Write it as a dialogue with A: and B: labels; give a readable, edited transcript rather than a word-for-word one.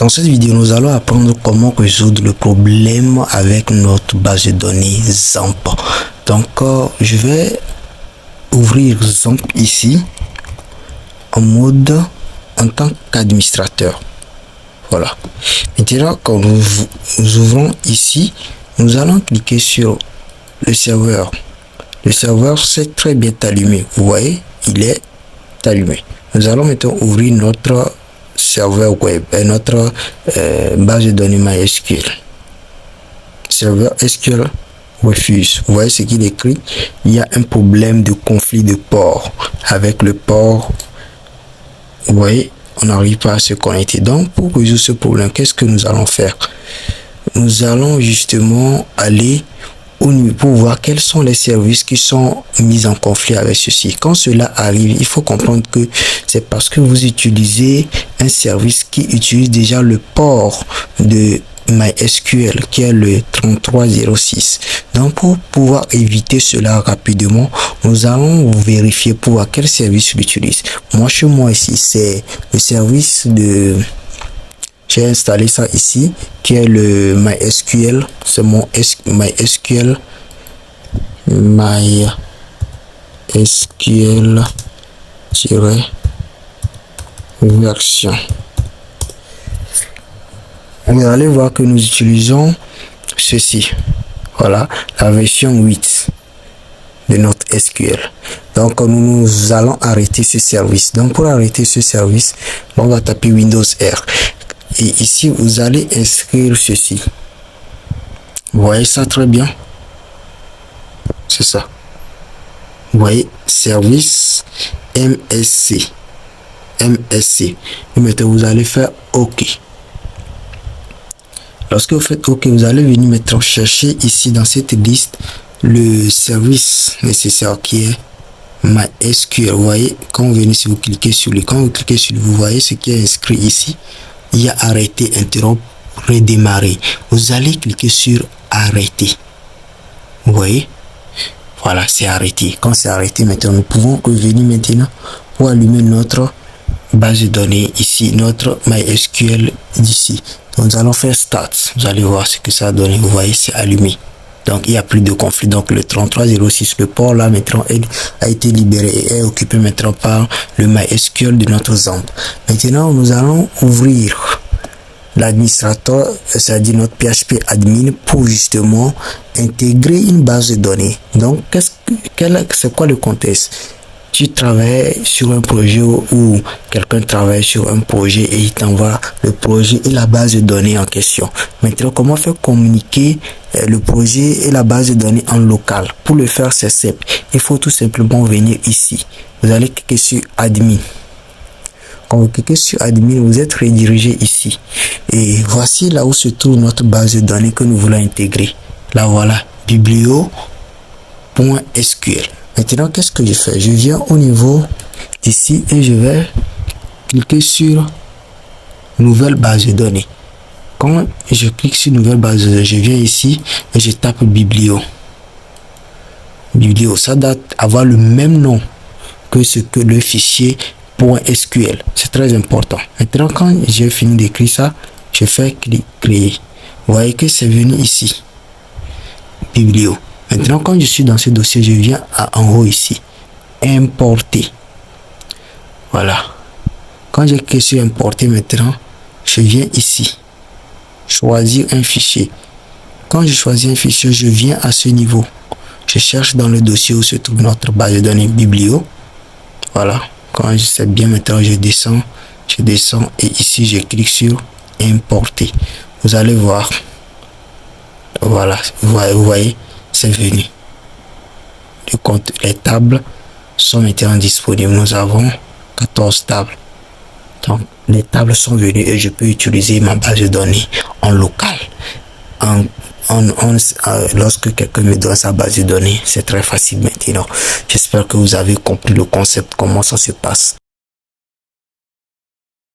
A: Dans cette vidéo, nous allons apprendre comment résoudre le problème avec notre base de données XAMPP. Donc, je vais ouvrir XAMPP ici en mode en tant qu'administrateur. Voilà. Maintenant, quand nous ouvrons ici, nous allons cliquer sur le serveur. Le serveur c'est très bien allumé. Vous voyez, il est allumé. Nous allons maintenant ouvrir notre serveur web et notre base de données MySQL. Serveur SQL refuse. Vous voyez ce qu'il écrit. Il y a un problème de conflit de port avec le port. Vous voyez, on n'arrive pas à se connecter. Donc pour résoudre ce problème, qu'est-ce que nous allons faire? Nous allons justement aller pour voir quels sont les services qui sont mis en conflit avec ceci. Quand cela arrive, il faut comprendre que c'est parce que vous utilisez un service qui utilise déjà le port de MySQL qui est le 3306. Donc pour pouvoir éviter cela rapidement, nous allons vérifier pour voir quel service l'utilise. Moi chez moi ici, c'est le service de... J'ai installé ça ici, qui est le MySQL. C'est mon MySQL. MySQL-version. Vous allez voir que nous utilisons ceci. Voilà, la version 8 de notre SQL. Donc nous allons arrêter ce service. Donc pour arrêter ce service, on va taper Windows R. Et ici, vous allez inscrire ceci. Vous voyez ça très bien? C'est ça. Vous voyez, service MSC. MSC. Et maintenant, vous allez faire OK. Lorsque vous faites OK, vous allez venir maintenant chercher ici dans cette liste le service nécessaire qui est MySQL. Vous voyez, quand vous venez, si vous cliquez sur lui, quand vous cliquez sur lui, vous voyez ce qui est inscrit ici. Il y a arrêter, interrompre, redémarrer. Vous allez cliquer sur arrêter. Vous voyez? Voilà, c'est arrêté. Quand c'est arrêté, maintenant, nous pouvons revenir maintenant pour allumer notre base de données ici, notre MySQL d'ici. Donc, nous allons faire Start. Vous allez voir ce que ça a donné. Vous voyez, c'est allumé. Donc, il n'y a plus de conflit. Donc, le 3306, le port là, maintenant, a été libéré et est occupé maintenant par le MySQL de notre XAMPP. Maintenant, nous allons ouvrir l'administrateur, c'est-à-dire notre PHP admin, pour justement intégrer une base de données. Donc, c'est quoi le contexte? Tu travailles sur un projet ou quelqu'un travaille sur un projet et il t'envoie le projet et la base de données en question. Maintenant, comment faire communiquer le projet et la base de données en local? Pour le faire, c'est simple. Il faut tout simplement venir ici. Vous allez cliquer sur admin. Quand vous cliquez sur admin, vous êtes redirigé ici. Et voici là où se trouve notre base de données que nous voulons intégrer. Là, voilà, biblio.sql. Maintenant, qu'est-ce que je fais? Je viens au niveau d'ici et je vais cliquer sur nouvelle base de données. Quand je clique sur nouvelle base de données, je viens ici et je tape biblio. Biblio, ça doit avoir le même nom que ce que le fichier .sql. C'est très important. Maintenant, quand j'ai fini d'écrire ça, je fais clic créer. Vous voyez que c'est venu ici. Biblio. Maintenant, quand je suis dans ce dossier, je viens en haut ici. Importer. Voilà. Quand j'ai cliqué sur importer maintenant, je viens ici. Choisir un fichier. Quand je choisis un fichier, je viens à ce niveau. Je cherche dans le dossier où se trouve notre base de données biblio. Voilà. Quand je sais bien maintenant, je descends et ici je clique sur importer. Vous allez voir. Voilà. Vous voyez. C'est venu. Les tables sont maintenant disponibles. Nous avons 14 tables. Donc, les tables sont venues et je peux utiliser ma base de données en local. Lorsque quelqu'un me donne sa base de données, c'est très facile maintenant. J'espère que vous avez compris le concept, comment ça se passe.